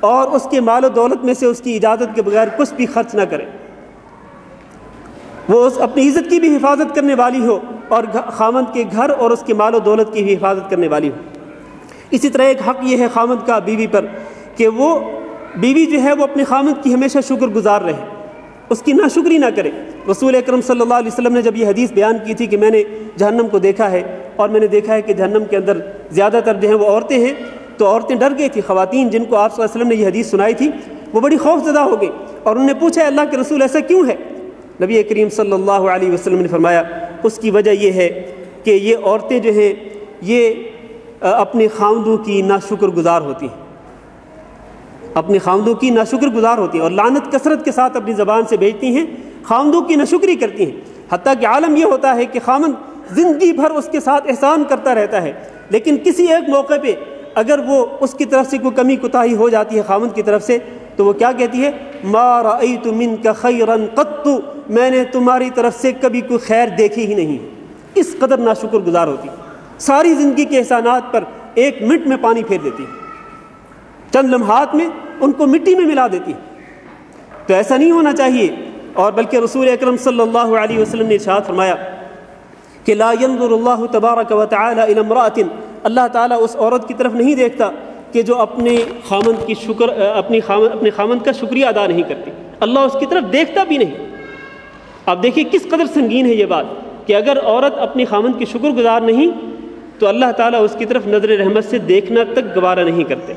اور اس کے مال و دولت میں سے اس کی اجازت کے بغیر کچھ بھی خرچ نہ کرے، وہ اپنی عزت کی بھی حفاظت کرنے والی ہو اور خاوند کے گھر اور اس کے مال و دولت کی بھی حفاظت کرنے والی ہو۔ اسی طرح ایک حق یہ ہے خاوند کا بیوی پر کہ وہ بیوی جو ہے وہ اپنے خاوند کی ہمیشہ شکر گزار رہے، اس کی ناشکری نہ کرے۔ رسول اکرم صلی اللہ علیہ وسلم نے جب یہ حدیث بیان کی تھی کہ میں نے جہنم کو دیکھا ہے اور میں نے دیکھا ہے کہ جہنم کے اندر زیادہ تر جو ہیں وہ عورتیں ہیں، تو عورتیں ڈر گئی تھی، خواتین جن کو آپ صلی اللہ علیہ وسلم نے یہ حدیث سنائی تھی وہ بڑی خوف زدہ ہو گئی اور انہوں نے پوچھا اللہ کے رسول ایسا کیوں ہے؟ نبی کریم صلی اللہ علیہ وسلم نے فرمایا اس کی وجہ یہ ہے کہ یہ عورتیں جو ہیں یہ اپنے خاوندوں کی ناشکر گزار ہوتی ہیں، اپنے خاوندوں کی ناشکر گزار ہوتی ہیں اور لعنت کثرت کے ساتھ اپنی زبان سے بھیجتی ہیں، خاوندوں کی ناشکری کرتی ہیں، حتیٰ کہ عالم یہ ہوتا ہے کہ خاوند زندگی بھر اس کے ساتھ احسان کرتا رہتا ہے، لیکن کسی ایک موقع پہ اگر وہ اس کی طرف سے کوئی کمی کوتاہی ہو جاتی ہے خاوند کی طرف سے تو وہ کیا کہتی ہے؟ ما رأیت منک خیرا قط، میں نے تمہاری طرف سے کبھی کوئی خیر دیکھی ہی نہیں۔ اس قدر ناشکر گزار ہوتی، ساری زندگی کے احسانات پر ایک منٹ میں پانی پھیر دیتی، چند لمحات میں ان کو مٹی میں ملا دیتی۔ تو ایسا نہیں ہونا چاہیے، اور بلکہ رسول اکرم صلی اللہ علیہ وسلم نے ارشاد فرمایا کہ لا ينظر اللہ تبارک و تعالی الی امرأۃ، اللہ تعالیٰ اس عورت کی طرف نہیں دیکھتا کہ جو اپنے خاوند کی اپنے خاوند کا شکریہ ادا نہیں کرتی، اللہ اس کی طرف دیکھتا بھی نہیں۔ آپ دیکھیے کس قدر سنگین ہے یہ بات کہ اگر عورت اپنی خاوند کی شکر گزار نہیں تو اللہ تعالیٰ اس کی طرف نظر رحمت سے دیکھنا تک گوارا نہیں کرتے۔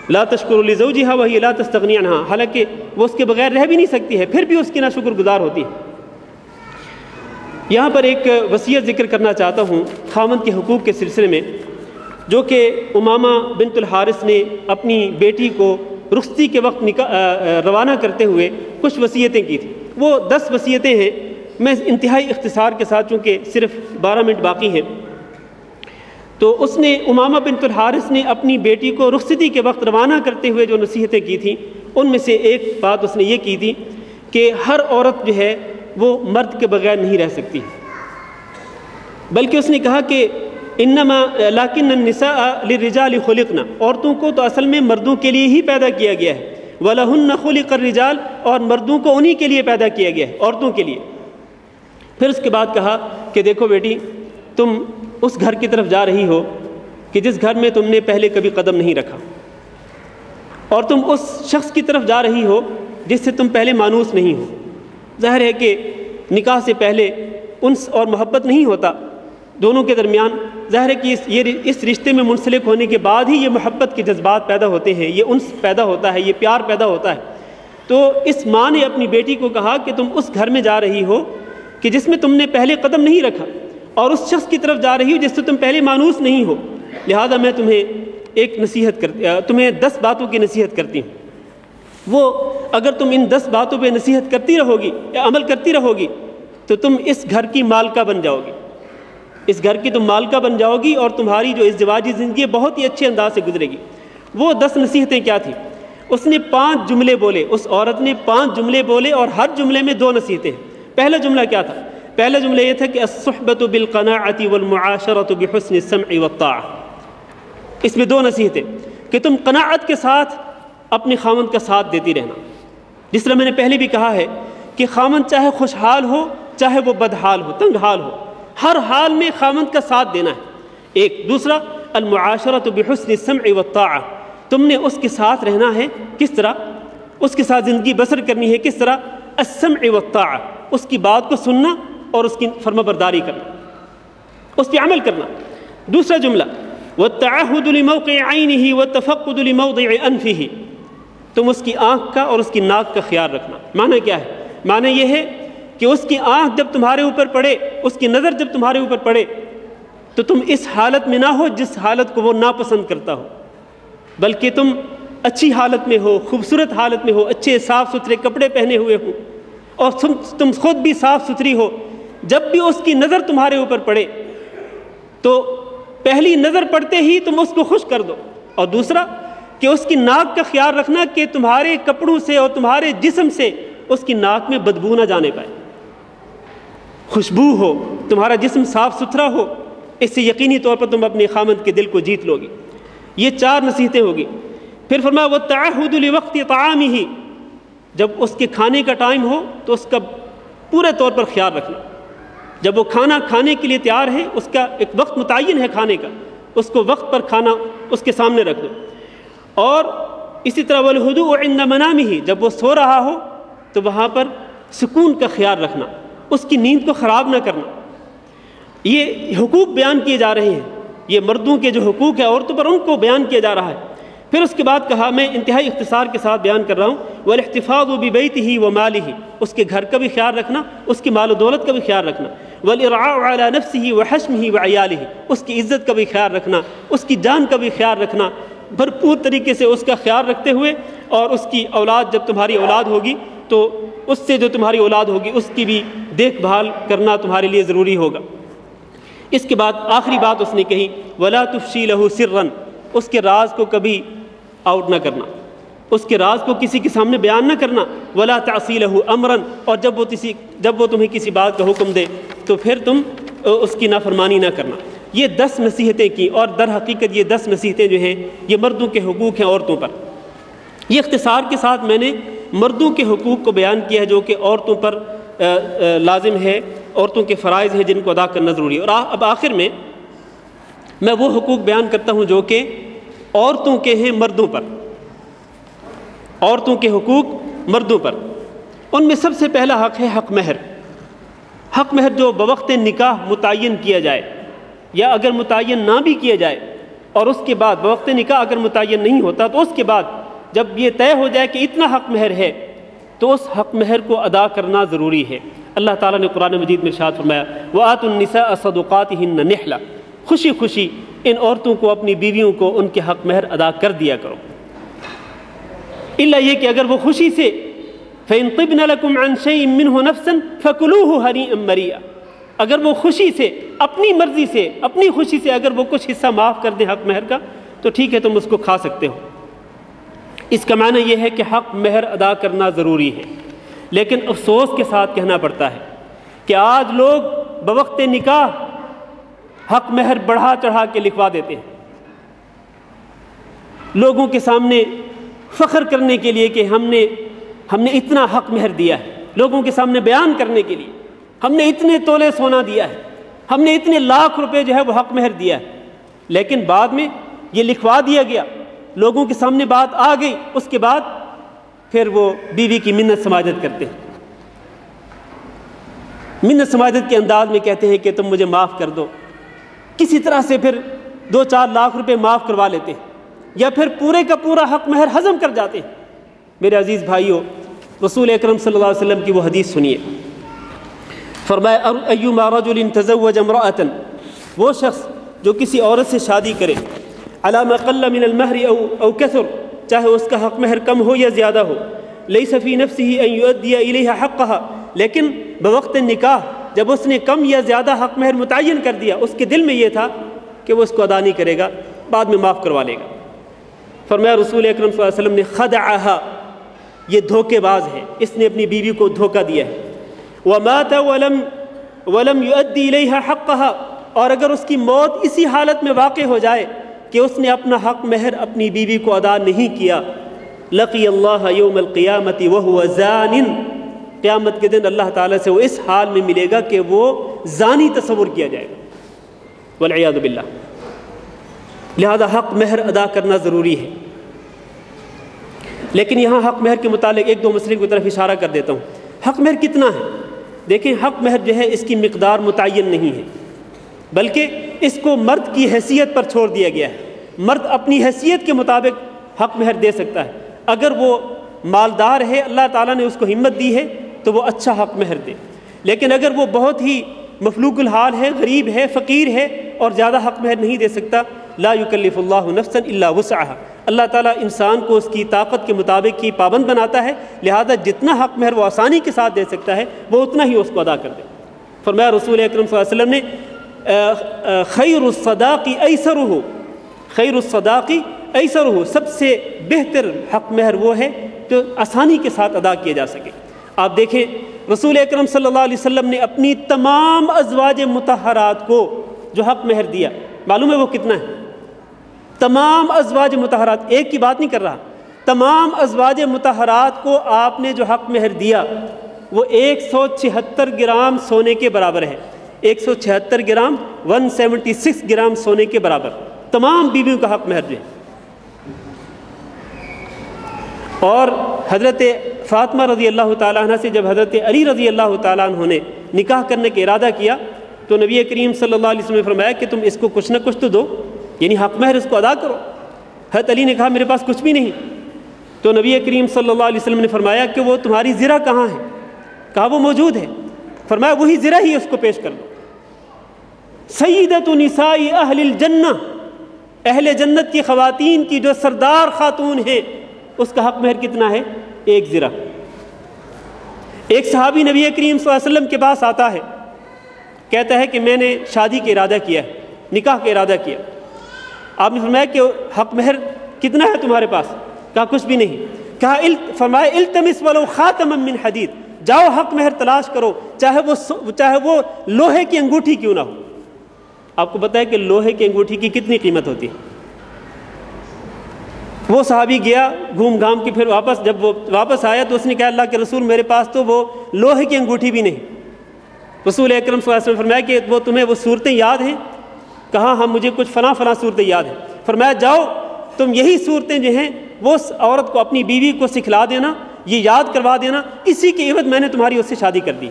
لا تشکر لزوجها وهي لا تستغنی عنها، حالانکہ وہ اس کے بغیر رہ بھی نہیں سکتی ہے، پھر بھی اس کی ناشکر گزار ہوتی ہے۔ یہاں پر ایک وصیت ذکر کرنا چاہتا ہوں خاوند کے حقوق کے سلسلے میں، جو کہ امامہ بنت الحارث نے اپنی بیٹی کو رخصتی کے وقت روانہ کرتے ہوئے کچھ وصیتیں کی تھیں۔ وہ 10 وصیتیں ہیں، میں انتہائی اختصار کے ساتھ چونکہ صرف 12 منٹ باقی ہیں، تو اس نے امامہ بنت الحارث نے اپنی بیٹی کو رخصتی کے وقت روانہ کرتے ہوئے جو نصیحتیں کی تھیں ان میں سے ایک بات اس نے یہ کی تھی کہ ہر عورت جو ہے وہ مرد کے بغیر نہیں رہ سکتی، بلکہ اس نے کہا کہ انما لیکن النساء للرجال خلقنا، عورتوں کو تو اصل میں مردوں کے لیے ہی پیدا کیا گیا ہے، وَلَهُنَّ خُلِقَ الرِّجَالِ، اور مردوں کو انہی کے لیے پیدا کیا گیا ہے، عورتوں کے لیے۔ پھر اس کے بعد کہا کہ دیکھو بیٹی، تم اس گھر کی طرف جا رہی ہو کہ جس گھر میں تم نے پہلے کبھی قدم نہیں رکھا، اور تم اس شخص کی طرف جا رہی ہو جس سے تم پہلے مانوس نہیں ہو۔ ظاہر ہے کہ نکاح سے پہلے انس اور محبت نہیں ہوتا دونوں کے درمیان، ظاہر ہے کہ اس رشتے میں منسلک ہونے کے بعد ہی یہ محبت کے جذبات پیدا ہوتے ہیں، یہ انس پیدا ہوتا ہے، یہ پیار پیدا ہوتا ہے۔ تو اس ماں نے اپنی بیٹی کو کہا کہ تم اس گھر میں جا رہی ہو کہ جس میں تم نے پہلے قدم نہیں رکھا، اور اس شخص کی طرف جا رہی ہو جس سے تم پہلے مانوس نہیں ہو، لہذا میں تمہیں 10 باتوں کی نصیحت کرتی ہوں۔ وہ اگر تم ان 10 باتوں پہ نصیحت کرتی رہو گی یا عمل کرتی رہو گی تو تم اس گھر کی مالکہ بن جاؤ گی، اس گھر کی تم مالکہ بن جاؤ گی، اور تمہاری جو ازدواجی زندگی ہے بہت ہی اچھے انداز سے گزرے گی۔ وہ 10 نصیحتیں کیا تھیں؟ اس نے 5 جملے بولے، اس عورت نے 5 جملے بولے، اور ہر جملے میں 2 نصیحتیں۔ پہلا جملہ کیا تھا؟ پہلا جملہ یہ تھا کہ الصحبۃ بالقناعۃ والمعاشرۃ بحسن السمع والطاعۃ۔ اس میں 2 نصیحتیں کہ تم قناعت کے ساتھ اپنے خاوند کا ساتھ دیتی رہنا، جس طرح میں نے پہلے بھی کہا ہے کہ خاوند چاہے خوشحال ہو چاہے وہ بدحال ہو، تنگ حال ہو، ہر حال میں خاوند کا ساتھ دینا ہے ایک۔ دوسرا المعاشرۃ بحسن السمع والطاعۃ، تم نے اس کے ساتھ رہنا ہے، کس طرح اس کے ساتھ زندگی بسر کرنی ہے، کس طرح؟ السمع والطاعۃ، اس کی بات کو سننا اور اس کی فرما برداری کرنا، اس پہ عمل کرنا۔ دوسرا جملہ والتعہد لموقع عینہ والتفقد لموضع انفہ، تم اس کی آنکھ کا اور اس کی ناک کا خیال رکھنا۔ معنی کیا ہے؟ معنی یہ ہے کہ اس کی آنکھ جب تمہارے اوپر پڑے، اس کی نظر جب تمہارے اوپر پڑے تو تم اس حالت میں نہ ہو جس حالت کو وہ ناپسند کرتا ہو، بلکہ تم اچھی حالت میں ہو، خوبصورت حالت میں ہو، اچھے صاف ستھرے کپڑے پہنے ہوئے ہو، اور تم خود بھی صاف ستھری ہو۔ جب بھی اس کی نظر تمہارے اوپر پڑے تو پہلی نظر پڑتے ہی تم اس کو خوش کر دو، اور دوسرا کہ اس کی ناک کا خیال رکھنا کہ تمہارے کپڑوں سے اور تمہارے جسم سے اس کی ناک میں بدبو نہ جانے پائے، خوشبو ہو، تمہارا جسم صاف ستھرا ہو، اس سے یقینی طور پر تم اپنے خاوند کے دل کو جیت لو گی۔ یہ 4 نصیحتیں ہوگی۔ پھر فرمایا وَالتَّعَهُدُ لِوَقْتِ طَعَامِهِ، جب اس کے کھانے کا ٹائم ہو تو اس کا پورے طور پر خیال رکھنا. جب وہ کھانا کھانے کے لیے تیار ہے، اس کا ایک وقت متعین ہے کھانے کا، اس کو وقت پر کھانا اس کے سامنے رکھ دو. اور اسی طرح وَالْهُدُوءُ عِنْدَ مَنَامِهِ، جب وہ سو رہا ہو تو وہاں پر سکون کا خیال رکھنا، اس کی نیند کو خراب نہ کرنا. یہ حقوق بیان کیے جا رہے ہیں، یہ مردوں کے جو حقوق ہیں عورتوں پر، ان کو بیان کیا جا رہا ہے. پھر اس کے بعد کہا، میں انتہائی اختصار کے ساتھ بیان کر رہا ہوں، وَالْاحْتِفَاظُ بِبَيْتِهِ وَمَالِهِ، اس کے گھر کا بھی خیال رکھنا، اس کی مال و دولت کا بھی خیال رکھنا. وَالْإِرْعَاءُ عَلَى نَفْسِهِ وَحَشْمِهِ وَعِيَالِهِ، اس کی عزت کا بھی خیال رکھنا، اس کی جان کا بھی خیال رکھنا، بھرپور طریقے سے اس کا خیال رکھتے ہوئے. اور اس کی اولاد، جب تمہاری اولاد ہوگی تو اس سے جو تمہاری اولاد ہوگی اس کی بھی دیکھ بھال کرنا تمہارے لیے ضروری ہوگا. اس کے بعد آخری بات اس نے کہی، وَلَا تُفْشِي لَهُ سِرًّا، اس کے راز کو کبھی آؤٹ نہ کرنا، اس کے راز کو کسی کے سامنے بیان نہ کرنا. وَلَا تَعْصِي لَهُ أَمْرًا، اور جب وہ تمہیں کسی بات کا حکم دے تو پھر تم اس کی نافرمانی نہ کرنا. یہ 10 نصیحتیں کی، اور در حقیقت یہ 10 نصیحتیں جو ہیں یہ مردوں کے حقوق ہیں عورتوں پر. یہ اختصار کے ساتھ میں نے مردوں کے حقوق کو بیان کیا ہے جو کہ عورتوں پر لازم ہے، عورتوں کے فرائض ہیں جن کو ادا کرنا ضروری ہے. اور اب آخر میں وہ حقوق بیان کرتا ہوں جو کہ عورتوں کے ہیں مردوں پر، عورتوں کے حقوق مردوں پر. ان میں سب سے پہلا حق ہے حق مہر. حق مہر جو بوقت نکاح متعین کیا جائے، یا اگر متعین نہ بھی کیا جائے اور اس کے بعد بوقت نکاح اگر متعین نہیں ہوتا تو اس کے بعد جب یہ طے ہو جائے کہ اتنا حق مہر ہے تو اس حق مہر کو ادا کرنا ضروری ہے. اللہ تعالیٰ نے قرآن مجید میں ارشاد فرمایا، وَآتُوا النِّسَاءَ صَدُقَاتِهِنَّ نِحْلَةً، خوشی خوشی ان عورتوں کو، اپنی بیویوں کو ان کے حق مہر ادا کر دیا کرو. اللہ یہ کہ اگر وہ خوشی سے فَإِن طِبْنَ لَكُمْ عَنْ شَيْءٍ مِّنْهُ نَفْسًا فَكُلُوهُ هَنِيئًا مَرِيئًا، اگر وہ خوشی سے، اپنی مرضی سے، اپنی خوشی سے اگر وہ کچھ حصہ معاف کر دیں حق مہر کا تو ٹھیک ہے، تم اس کو کھا سکتے ہو. اس کا معنی یہ ہے کہ حق مہر ادا کرنا ضروری ہے. لیکن افسوس کے ساتھ کہنا پڑتا ہے کہ آج لوگ بوقت نکاح حق مہر بڑھا چڑھا کے لکھوا دیتے ہیں، لوگوں کے سامنے فخر کرنے کے لیے کہ ہم نے اتنا حق مہر دیا ہے، لوگوں کے سامنے بیان کرنے کے لیے ہم نے اتنے تولے سونا دیا ہے، ہم نے اتنے لاکھ روپے جو ہے وہ حق مہر دیا ہے. لیکن بعد میں یہ لکھوا دیا گیا، لوگوں کے سامنے بات آ گئی، اس کے بعد پھر وہ بیوی کی منت سماجت کرتے ہیں، منت سماجت کے انداز میں کہتے ہیں کہ تم مجھے معاف کر دو. کسی طرح سے پھر 2-4 لاکھ روپے معاف کروا لیتے ہیں، یا پھر پورے کا پورا حق مہر ہضم کر جاتے ہیں. میرے عزیز بھائیوں، رسول اکرم صلی اللہ علیہ وسلم کی وہ حدیث سنیے. فرمایا ایما رجل تزوج امرأة، وہ شخص جو کسی عورت سے شادی کرے، علی ما قل من المہر او کثر، چاہے اس کا حق مہر کم ہو یا زیادہ ہو، لیس فی نفسه ان یؤدی الیہا حقها، لیکن بوقت نکاح جب اس نے کم یا زیادہ حق مہر متعین کر دیا، اس کے دل میں یہ تھا کہ وہ اس کو ادا نہیں کرے گا، بعد میں معاف کروا لے گا. فرمایا رسول اکرم صلی اللہ علیہ وسلم نے خدعها، یہ دھوکے باز ہے، اس نے اپنی بیوی کو دھوکہ دیا ہے. ومات ولم یؤدی الیہا حقها، اور اگر اس کی موت اسی حالت میں واقع ہو جائے کہ اس نے اپنا حق مہر اپنی بیوی کو ادا نہیں کیا، لقی اللہ یوم القیامت وہو زان، قیامت کے دن اللہ تعالیٰ سے وہ اس حال میں ملے گا کہ وہ زانی تصور کیا جائے گا، والعیاذ باللہ. لہذا حق مہر ادا کرنا ضروری ہے. لیکن یہاں حق مہر کے متعلق 1-2 مسئلے کی طرف اشارہ کر دیتا ہوں. حق مہر کتنا ہے؟ دیکھیں، حق مہر جو ہے اس کی مقدار متعین نہیں ہے، بلکہ اس کو مرد کی حیثیت پر چھوڑ دیا گیا ہے. مرد اپنی حیثیت کے مطابق حق مہر دے سکتا ہے. اگر وہ مالدار ہے، اللہ تعالیٰ نے اس کو ہمت دی ہے تو وہ اچھا حق مہر دے. لیکن اگر وہ بہت ہی مفلوق الحال ہے، غریب ہے، فقیر ہے اور زیادہ حق مہر نہیں دے سکتا، لا یکلف اللہ نفسا الا وسعها، اللہ تعالیٰ انسان کو اس کی طاقت کے مطابق ہی پابند بناتا ہے. لہذا جتنا حق مہر وہ آسانی کے ساتھ دے سکتا ہے وہ اتنا ہی اس کو ادا کر دے. فرمایا رسول اکرم صلی اللہ علیہ وسلم نے خیر الصداق ایسرہ، خیر الصداق ایسرہ، سب سے بہتر حق مہر وہ ہے جو آسانی کے ساتھ ادا کیا جا سکے. آپ دیکھیں رسول اکرم صلی اللہ علیہ وسلم نے اپنی تمام ازواج مطہرات کو جو حق مہر دیا، معلوم ہے وہ کتنا ہے؟ تمام ازواج مطہرات، ایک کی بات نہیں کر رہا، تمام ازواج مطہرات کو آپ نے جو حق مہر دیا وہ 176 گرام سونے کے برابر ہے، 176 گرام 176 گرام سونے کے برابر تمام بیویوں کا حق مہر جو ہے۔ اور حضرت فاطمہ رضی اللہ تعالیٰ عنہ سے جب حضرت علی رضی اللہ تعالیٰ عنہ نے نکاح کرنے کا ارادہ کیا تو نبی کریم صلی اللہ علیہ وسلم نے فرمایا کہ تم اس کو کچھ نہ کچھ تو دو، یعنی حق مہر اس کو ادا کرو۔ حضرت علی نے کہا میرے پاس کچھ بھی نہیں، تو نبی کریم صلی اللہ علیہ وسلم نے فرمایا کہ وہ تمہاری زرہ کہاں ہے؟ کہا وہ موجود ہے، فرمایا وہی زرہ ہی اس کو پیش کر دو۔ سیدۃ نساء اہل الجنہ، اہل جنت کی خواتین کی جو سردار خاتون ہیں اس کا حق مہر کتنا ہے؟ 1 زرہ۔ ایک صحابی نبی کریم صلی اللہ علیہ وسلم کے پاس آتا ہے، کہتا ہے کہ میں نے شادی کا ارادہ کیا ہے، نکاح کا ارادہ کیا۔ آپ نے فرمایا کہ حق مہر کتنا ہے تمہارے پاس؟ کہا کچھ بھی نہیں۔ کہا فرمایا التمس ولو خاتما من حدید، جاؤ حق مہر تلاش کرو، چاہے وہ لوہے کی انگوٹھی کیوں نہ ہو۔ آپ کو پتہ ہے کہ لوہے کی انگوٹھی کی کتنی قیمت ہوتی ہے؟ وہ صحابی گیا گھوم گھام کے، پھر جب وہ واپس آیا تو اس نے کہا اللہ کے رسول میرے پاس تو وہ لوہے کی انگوٹھی بھی نہیں۔ رسول اکرم صلی اللہ علیہ وسلم فرمایا کہ تمہیں وہ صورتیں یاد ہیں؟ کہا ہاں مجھے کچھ فلاں صورتیں یاد ہیں۔ فرمایا جاؤ تم یہی صورتیں جو ہیں وہ عورت کو، اپنی بیوی کو سکھلا دینا، یہ یاد کروا دینا، اسی کی عوض میں نے تمہاری اس سے شادی کر دی۔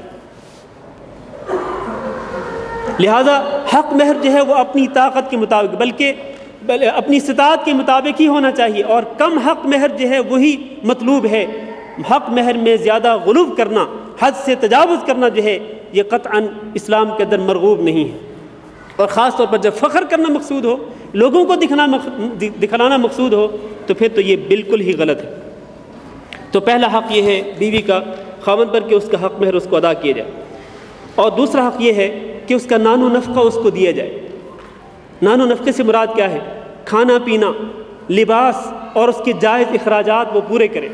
لہذا حق مہر جو ہے وہ اپنی طاقت کے مطابق بلکہ اپنی استطاعت کے مطابق ہی ہونا چاہیے، اور کم حق مہر جو ہے وہی مطلوب ہے۔ حق مہر میں زیادہ غلو کرنا، حد سے تجاوز کرنا جو ہے یہ قطعاً اسلام کے اندر مرغوب نہیں ہے، اور خاص طور پر جب فخر کرنا مقصود ہو، لوگوں کو دکھلانا مقصود ہو تو پھر تو یہ بالکل ہی غلط ہے۔ تو پہلا حق یہ ہے بیوی کا خاوند پر کہ اس کا حق مہر اس کو ادا کیا جائے، اور دوسرا حق یہ ہے کہ اس کا نان و نفقہ اس کو دیا جائے۔ نان و نفقے سے مراد کیا ہے؟ کھانا پینا، لباس اور اس کے جائز اخراجات وہ پورے کرے۔